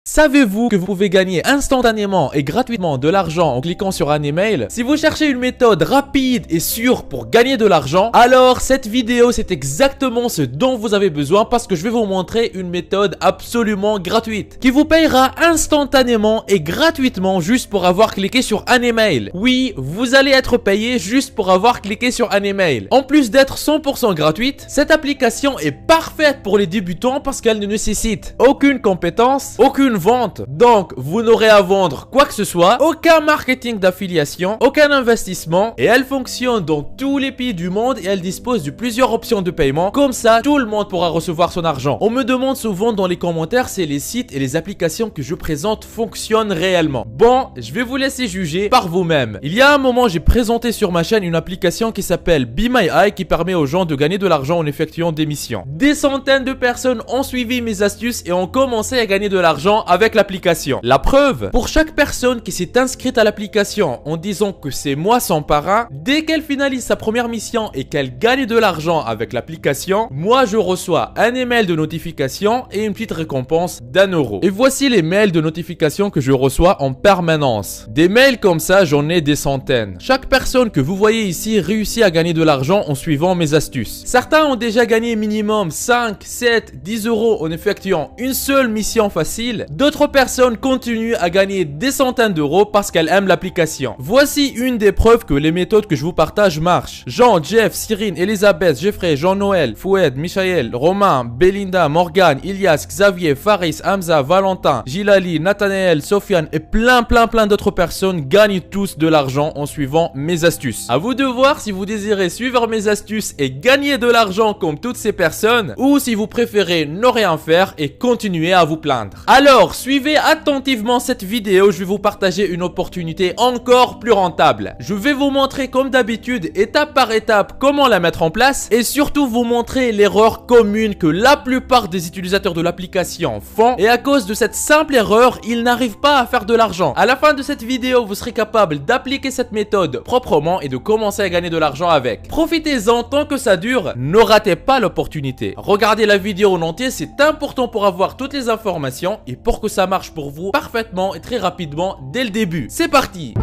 Savez-vous que vous pouvez gagner instantanément et gratuitement de l'argent en cliquant sur un email? Si vous cherchez une méthode rapide et sûre pour gagner de l'argent, alors cette vidéo c'est exactement ce dont vous avez besoin parce que je vais vous montrer une méthode absolument gratuite qui vous payera instantanément et gratuitement juste pour avoir cliqué sur un email. Oui, vous allez être payé juste pour avoir cliqué sur un email. En plus d'être 100% gratuite, cette application est parfaite pour les débutants parce qu'elle ne nécessite aucune compétence, aucune vente, donc vous n'aurez à vendre quoi que ce soit, aucun marketing d'affiliation, aucun investissement, et elle fonctionne dans tous les pays du monde et elle dispose de plusieurs options de paiement, comme ça tout le monde pourra recevoir son argent. On me demande souvent dans les commentaires si les sites et les applications que je présente fonctionnent réellement. Bon, je vais vous laisser juger par vous-même. Il y a un moment j'ai présenté sur ma chaîne une application qui s'appelle Be My Eye qui permet aux gens de gagner de l'argent en effectuant des missions. Des centaines de personnes ont suivi mes astuces et ont commencé à gagner de l'argent avec l'application. La preuve, pour chaque personne qui s'est inscrite à l'application en disant que c'est moi son parrain, dès qu'elle finalise sa première mission et qu'elle gagne de l'argent avec l'application, moi je reçois un email de notification et une petite récompense d'1 €. Et voici les mails de notification que je reçois en permanence. Des mails comme ça, j'en ai des centaines. Chaque personne que vous voyez ici réussit à gagner de l'argent en suivant mes astuces. Certains ont déjà gagné minimum 5, 7, 10 € en effectuant une seule mission facile. D'autres personnes continuent à gagner des centaines d'euros parce qu'elles aiment l'application. Voici une des preuves que les méthodes que je vous partage marchent. Jean, Jeff, Cyrine, Elisabeth, Jeffrey, Jean-Noël, Foued, Michael, Romain, Belinda, Morgan, Ilias, Xavier, Faris, Hamza, Valentin, Gilali, Nathanaël, Sofiane et plein d'autres personnes gagnent tous de l'argent en suivant mes astuces. À vous de voir si vous désirez suivre mes astuces et gagner de l'argent comme toutes ces personnes ou si vous préférez ne rien faire et continuer à vous plaindre. Alors, suivez attentivement cette vidéo, je vais vous partager une opportunité encore plus rentable. Je vais vous montrer comme d'habitude, étape par étape, comment la mettre en place et surtout vous montrer l'erreur commune que la plupart des utilisateurs de l'application font et à cause de cette simple erreur, ils n'arrivent pas à faire de l'argent. À la fin de cette vidéo, vous serez capable d'appliquer cette méthode proprement et de commencer à gagner de l'argent avec. Profitez-en tant que ça dure, ne ratez pas l'opportunité. Regardez la vidéo en entier, c'est important pour avoir toutes les informations et pour que ça marche pour vous parfaitement et très rapidement dès le début. C'est parti!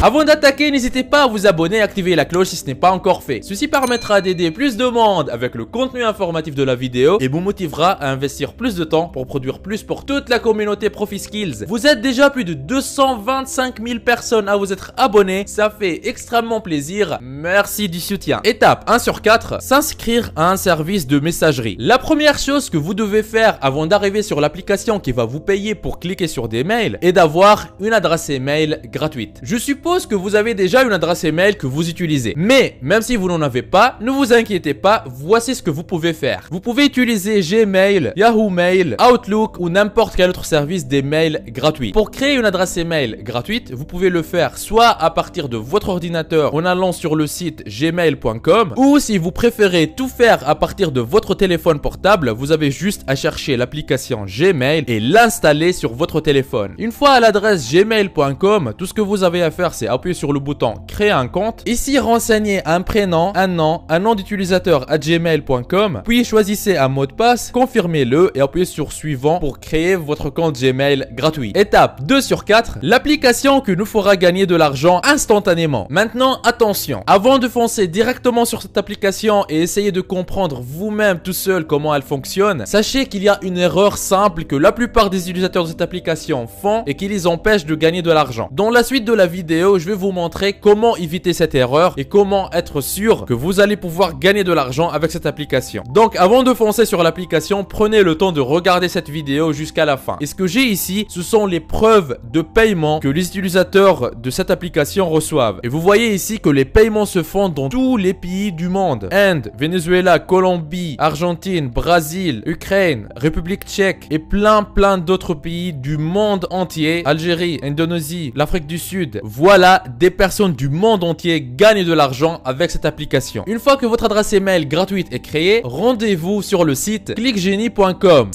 Avant d'attaquer, n'hésitez pas à vous abonner et activer la cloche si ce n'est pas encore fait. Ceci permettra d'aider plus de monde avec le contenu informatif de la vidéo et vous motivera à investir plus de temps pour produire plus pour toute la communauté ProfiSkills. Vous êtes déjà plus de 225 000 personnes à vous être abonnés, ça fait extrêmement plaisir. Merci du soutien. Étape 1 sur 4, s'inscrire à un service de messagerie. La première chose que vous devez faire avant d'arriver sur l'application qui va vous payer pour cliquer sur des mails est d'avoir une adresse email gratuite. Je suppose que vous avez déjà une adresse email que vous utilisez. Mais même si vous n'en avez pas, ne vous inquiétez pas, voici ce que vous pouvez faire. Vous pouvez utiliser Gmail, Yahoo Mail, Outlook ou n'importe quel autre service d'email gratuit. Pour créer une adresse email gratuite, vous pouvez le faire soit à partir de votre ordinateur en allant sur le site gmail.com ou si vous préférez tout faire à partir de votre téléphone portable, vous avez juste à chercher l'application Gmail et l'installer sur votre téléphone. Une fois à l'adresse gmail.com, tout ce que vous avez à faire c'est appuyer sur le bouton créer un compte. Ici renseignez un prénom, un nom d'utilisateur à gmail.com, puis choisissez un mot de passe, confirmez-le et appuyez sur suivant pour créer votre compte Gmail gratuit. Étape 2 sur 4, l'application qui nous fera gagner de l'argent instantanément. Maintenant attention, avant de foncer directement sur cette application et essayer de comprendre vous-même tout seul comment elle fonctionne, sachez qu'il y a une erreur simple que la plupart des utilisateurs de cette application font et qui les empêche de gagner de l'argent. Dans la suite de la vidéo, je vais vous montrer comment éviter cette erreur et comment être sûr que vous allez pouvoir gagner de l'argent avec cette application. Donc avant de foncer sur l'application, prenez le temps de regarder cette vidéo jusqu'à la fin. Et ce que j'ai ici, ce sont les preuves de paiement que les utilisateurs de cette application reçoivent. Et vous voyez ici que les paiements se font dans tous les pays du monde. Inde, Venezuela, Colombie, Argentine, Brésil, Ukraine, République tchèque et plein d'autres pays du monde entier. Algérie, Indonésie, l'Afrique du Sud. Voilà Voilà, des personnes du monde entier gagnent de l'argent avec cette application. Une fois que votre adresse email gratuite est créée, rendez-vous sur le site clickgenie.com.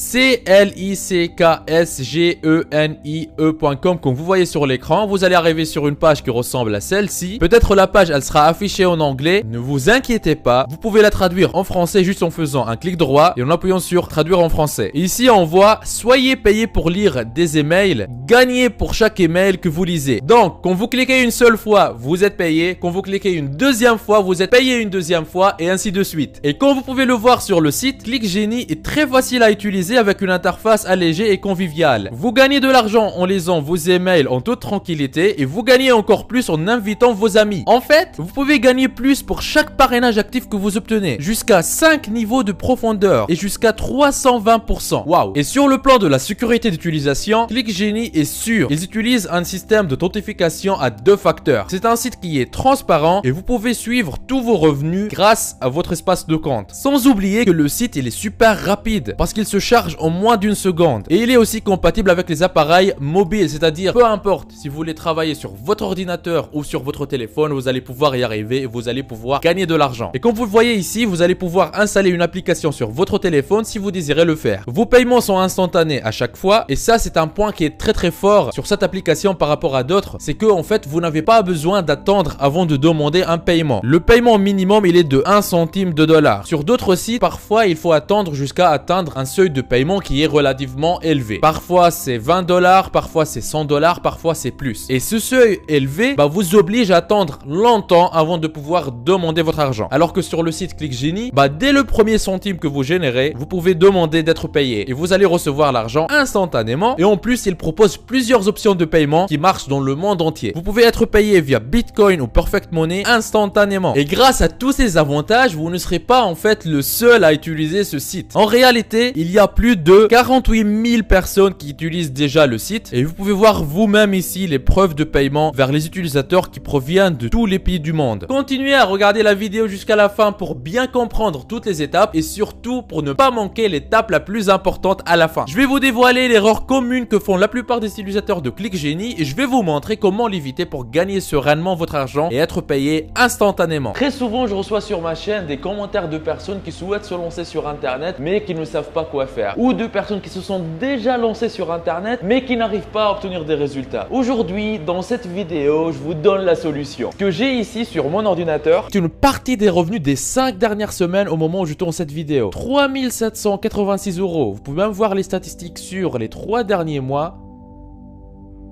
clickgenie.com. Comme vous voyez sur l'écran, vous allez arriver sur une page qui ressemble à celle-ci. Peut-être la page, elle sera affichée en anglais. Ne vous inquiétez pas, vous pouvez la traduire en français juste en faisant un clic droit et en appuyant sur traduire en français. Et ici, on voit soyez payé pour lire des emails, gagnez pour chaque email que vous lisez. Donc, quand vous cliquez une seule fois, vous êtes payé. Quand vous cliquez une deuxième fois, vous êtes payé une deuxième fois et ainsi de suite. Et comme vous pouvez le voir sur le site, ClickGenie est très facile à utiliser avec une interface allégée et conviviale. Vous gagnez de l'argent en lisant vos emails en toute tranquillité et vous gagnez encore plus en invitant vos amis. En fait, vous pouvez gagner plus pour chaque parrainage actif que vous obtenez, jusqu'à 5 niveaux de profondeur et jusqu'à 320%. Waouh! Et sur le plan de la sécurité d'utilisation, ClickGenie est sûr. Ils utilisent un système d'authentification à 2 facteurs. C'est un site qui est transparent et vous pouvez suivre tous vos revenus grâce à votre espace de compte. Sans oublier que le site il est super rapide parce qu'il se charge en moins d'une seconde. Et il est aussi compatible avec les appareils mobiles, c'est-à-dire peu importe si vous voulez travailler sur votre ordinateur ou sur votre téléphone, vous allez pouvoir y arriver et vous allez pouvoir gagner de l'argent. Et comme vous le voyez ici, vous allez pouvoir installer une application sur votre téléphone si vous désirez le faire. Vos paiements sont instantanés à chaque fois et ça c'est un point qui est très fort sur cette application par rapport à d'autres, c'est que en fait vous n'avez pas besoin d'attendre avant de demander un paiement. Le paiement minimum il est de 1 centime de dollar. Sur d'autres sites, parfois il faut attendre jusqu'à atteindre un seuil de paiement qui est relativement élevé. Parfois c'est 20 $, parfois c'est 100 $, parfois c'est plus. Et ce seuil élevé vous oblige à attendre longtemps avant de pouvoir demander votre argent. Alors que sur le site ClickGenie, dès le premier centime que vous générez, vous pouvez demander d'être payé et vous allez recevoir l'argent instantanément. Et en plus, il propose plusieurs options de paiement qui marchent dans le monde entier. Vous pouvez être payé via Bitcoin ou Perfect Money instantanément. Et grâce à tous ces avantages, vous ne serez pas en fait le seul à utiliser ce site. En réalité, il y a plus de 48 000 personnes qui utilisent déjà le site et vous pouvez voir vous-même ici les preuves de paiement vers les utilisateurs qui proviennent de tous les pays du monde. Continuez à regarder la vidéo jusqu'à la fin pour bien comprendre toutes les étapes et surtout pour ne pas manquer l'étape la plus importante à la fin. Je vais vous dévoiler l'erreur commune que font la plupart des utilisateurs de ClickGenie et je vais vous montrer comment l'éviter pour gagner sereinement votre argent et être payé instantanément. Très souvent, je reçois sur ma chaîne des commentaires de personnes qui souhaitent se lancer sur internet mais qui ne savent pas quoi faire, ou de personnes qui se sont déjà lancées sur internet mais qui n'arrivent pas à obtenir des résultats. Aujourd'hui, dans cette vidéo, je vous donne la solution. Ce que j'ai ici sur mon ordinateur, c'est une partie des revenus des 5 dernières semaines au moment où je tourne cette vidéo. 3 786 €. Vous pouvez même voir les statistiques sur les 3 derniers mois.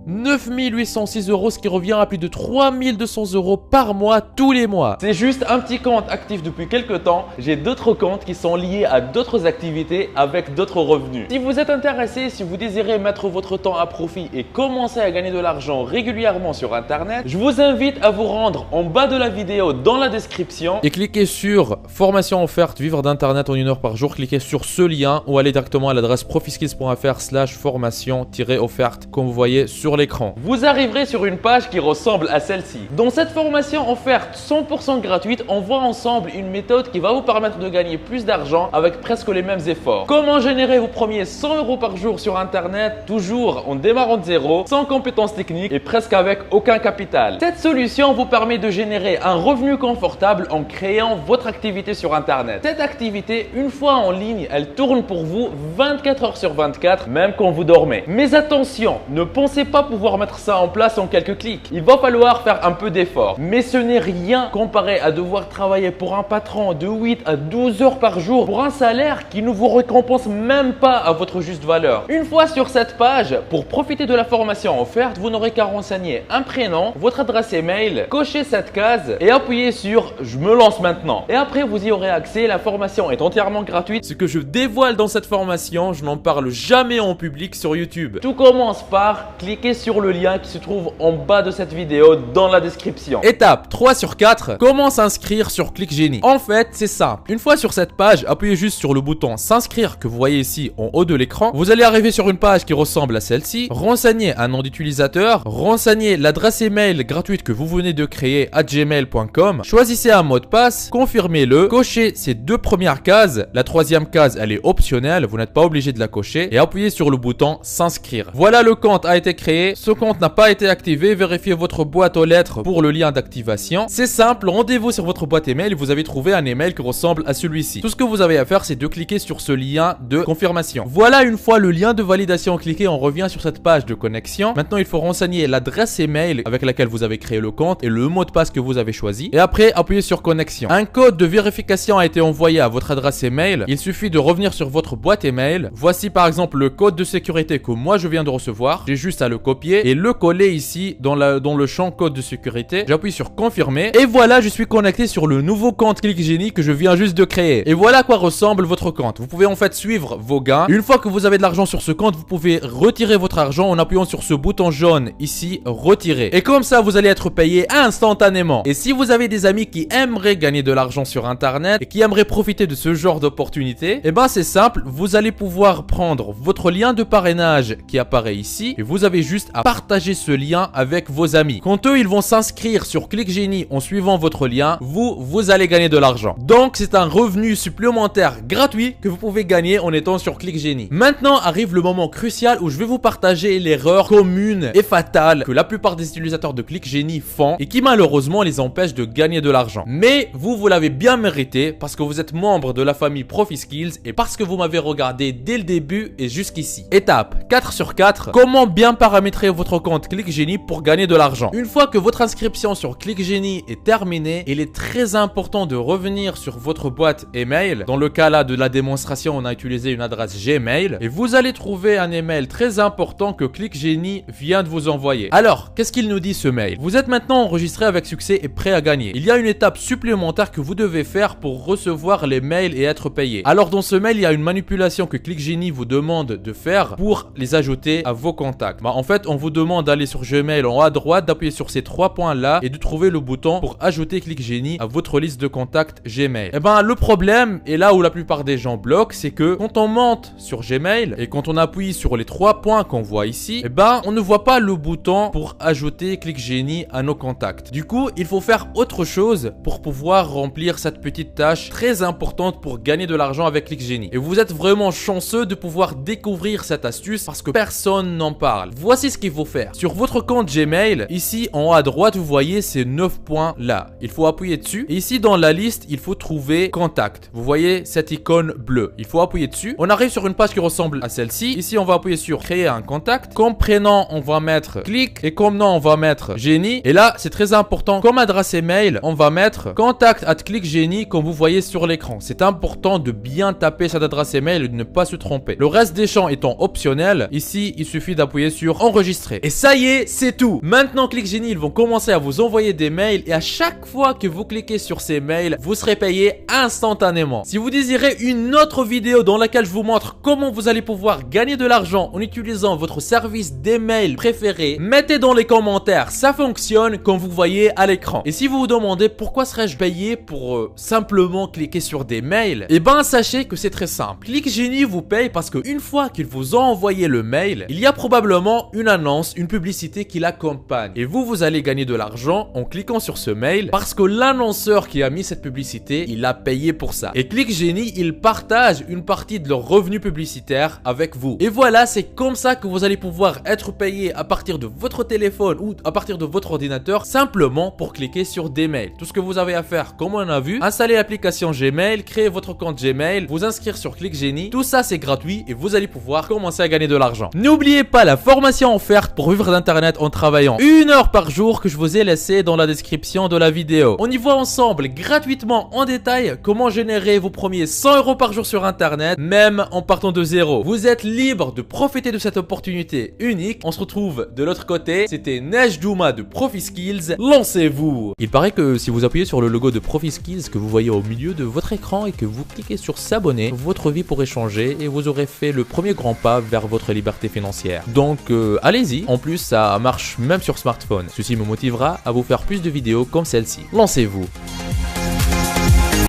9 806 €, ce qui revient à plus de 3 200 € par mois tous les mois. C'est juste un petit compte actif depuis quelques temps. J'ai d'autres comptes qui sont liés à d'autres activités avec d'autres revenus. Si vous êtes intéressé, si vous désirez mettre votre temps à profit et commencer à gagner de l'argent régulièrement sur internet, je vous invite à vous rendre en bas de la vidéo dans la description et cliquez sur formation offerte vivre d'internet en 1 heure par jour. Cliquez sur ce lien ou allez directement à l'adresse profiskills.fr/formation-offerte comme vous voyez sur l'écran. Vous arriverez sur une page qui ressemble à celle-ci. Dans cette formation offerte 100% gratuite, on voit ensemble une méthode qui va vous permettre de gagner plus d'argent avec presque les mêmes efforts. Comment générer vos premiers 100 € par jour sur internet, toujours en démarrant de zéro, sans compétences techniques et presque avec aucun capital. Cette solution vous permet de générer un revenu confortable en créant votre activité sur internet. Cette activité, une fois en ligne, elle tourne pour vous 24 heures sur 24, même quand vous dormez. Mais attention, ne pensez pas pouvoir mettre ça en place en quelques clics. Il va falloir faire un peu d'effort. Mais ce n'est rien comparé à devoir travailler pour un patron de 8 à 12 heures par jour pour un salaire qui ne vous récompense même pas à votre juste valeur. Une fois sur cette page, pour profiter de la formation offerte, vous n'aurez qu'à renseigner un prénom, votre adresse email, cocher cette case et appuyer sur « Je me lance maintenant ». Et après, vous y aurez accès. La formation est entièrement gratuite. Ce que je dévoile dans cette formation, je n'en parle jamais en public sur YouTube. Tout commence par cliquer sur le lien qui se trouve en bas de cette vidéo dans la description. Étape 3 sur 4, comment s'inscrire sur ClickGenie. En fait, c'est simple. Une fois sur cette page, appuyez juste sur le bouton s'inscrire que vous voyez ici en haut de l'écran. Vous allez arriver sur une page qui ressemble à celle-ci. Renseignez un nom d'utilisateur, renseignez l'adresse email gratuite que vous venez de créer à gmail.com. Choisissez un mot de passe, confirmez-le, cochez ces 2 premières cases. La 3e case, elle est optionnelle, vous n'êtes pas obligé de la cocher et appuyez sur le bouton s'inscrire. Voilà, le compte a été créé. ce compte n'a pas été activé, vérifiez votre boîte aux lettres pour le lien d'activation. C'est simple, rendez-vous sur votre boîte email et vous avez trouvé un email qui ressemble à celui-ci. Tout ce que vous avez à faire, c'est de cliquer sur ce lien de confirmation. Voilà, une fois le lien de validation cliqué, on revient sur cette page de connexion. Maintenant, il faut renseigner l'adresse email avec laquelle vous avez créé le compte et le mot de passe que vous avez choisi. Et après, appuyez sur connexion. Un code de vérification a été envoyé à votre adresse email. Il suffit de revenir sur votre boîte email. Voici par exemple le code de sécurité que moi je viens de recevoir. J'ai juste à le copier et le coller ici dans le champ code de sécurité. J'appuie sur confirmer et voilà, je suis connecté sur le nouveau compte ClickGenie que je viens juste de créer. Et voilà à quoi ressemble votre compte. Vous pouvez en fait suivre vos gains. Une fois que vous avez de l'argent sur ce compte, vous pouvez retirer votre argent en appuyant sur ce bouton jaune ici, retirer. Et comme ça, vous allez être payé instantanément. Et si vous avez des amis qui aimeraient gagner de l'argent sur internet et qui aimeraient profiter de ce genre d'opportunité, et ben c'est simple, vous allez pouvoir prendre votre lien de parrainage qui apparaît ici et vous avez juste à partager ce lien avec vos amis. Quand eux ils vont s'inscrire sur ClickGenie en suivant votre lien, vous allez gagner de l'argent. Donc c'est un revenu supplémentaire gratuit que vous pouvez gagner en étant sur ClickGenie. Maintenant arrive le moment crucial où je vais vous partager l'erreur commune et fatale que la plupart des utilisateurs de ClickGenie font et qui malheureusement les empêche de gagner de l'argent. Mais vous l'avez bien mérité parce que vous êtes membre de la famille ProfiSkills et parce que vous m'avez regardé dès le début et jusqu'ici. Étape 4 sur 4, comment bien paramétrer votre compte ClickGenie pour gagner de l'argent. Une fois que votre inscription sur ClickGenie est terminée, il est très important de revenir sur votre boîte email. Dans le cas là de la démonstration, on a utilisé une adresse Gmail et vous allez trouver un email très important que ClickGenie vient de vous envoyer. Alors, qu'est-ce qu'il nous dit ce mail? Vous êtes maintenant enregistré avec succès et prêt à gagner. Il y a une étape supplémentaire que vous devez faire pour recevoir les mails et être payé. Alors dans ce mail, il y a une manipulation que ClickGenie vous demande de faire pour les ajouter à vos contacts. En fait, on vous demande d'aller sur Gmail en haut à droite, d'appuyer sur ces 3 points là et de trouver le bouton pour ajouter ClickGenie à votre liste de contacts Gmail. Et ben le problème, et là où la plupart des gens bloquent, c'est que quand on monte sur Gmail et quand on appuie sur les 3 points qu'on voit ici, et ben on ne voit pas le bouton pour ajouter ClickGenie à nos contacts. Du coup, il faut faire autre chose pour pouvoir remplir cette petite tâche très importante pour gagner de l'argent avec ClickGenie. Et vous êtes vraiment chanceux de pouvoir découvrir cette astuce parce que personne n'en parle. Voici ce qu'il faut faire. Sur votre compte Gmail, ici en haut à droite, vous voyez ces 9 points là. Il faut appuyer dessus. Et ici dans la liste, il faut trouver contact. Vous voyez cette icône bleue. Il faut appuyer dessus. On arrive sur une page qui ressemble à celle-ci. Ici, on va appuyer sur créer un contact. Comme prénom, on va mettre click et comme nom, on va mettre Génie. Et là, c'est très important. Comme adresse email, on va mettre contact@clickgenie comme vous voyez sur l'écran. C'est important de bien taper cette adresse email et de ne pas se tromper. Le reste des champs étant optionnel, ici, il suffit d'appuyer sur enregistrer. Et ça y est, c'est tout. Maintenant, ClickGenie, ils vont commencer à vous envoyer des mails et à chaque fois que vous cliquez sur ces mails, vous serez payé instantanément. Si vous désirez une autre vidéo dans laquelle je vous montre comment vous allez pouvoir gagner de l'argent en utilisant votre service d'email préféré, mettez dans les commentaires, ça fonctionne comme vous voyez à l'écran. Et si vous vous demandez pourquoi serais-je payé pour simplement cliquer sur des mails, et ben sachez que c'est très simple. ClickGenie vous paye parce que une fois qu'il vous a envoyé le mail, il y a probablement une annonce, une publicité qui l'accompagne. Et vous allez gagner de l'argent en cliquant sur ce mail parce que l'annonceur qui a mis cette publicité, il a payé pour ça. Et ClickGenie, il partage une partie de leur revenu publicitaire avec vous. Et voilà, c'est comme ça que vous allez pouvoir être payé à partir de votre téléphone ou à partir de votre ordinateur simplement pour cliquer sur des mails. Tout ce que vous avez à faire, comme on a vu, installer l'application Gmail, créer votre compte Gmail, vous inscrire sur ClickGenie. Tout ça, c'est gratuit et vous allez pouvoir commencer à gagner de l'argent. N'oubliez pas la formation offerte pour vivre d'internet en travaillant 1 heure par jour que je vous ai laissé dans la description de la vidéo. On y voit ensemble gratuitement en détail comment générer vos premiers 100 € par jour sur internet, même en partant de zéro. Vous êtes libre de profiter de cette opportunité unique. On se retrouve de l'autre côté. C'était Nejdouma de ProfiSkills. Lancez-vous! Il paraît que si vous appuyez sur le logo de ProfiSkills que vous voyez au milieu de votre écran et que vous cliquez sur s'abonner, votre vie pourrait changer et vous aurez fait le premier grand pas vers votre liberté financière. Donc allez-y. En plus, ça marche même sur smartphone. Ceci me motivera à vous faire plus de vidéos comme celle-ci. Lancez-vous!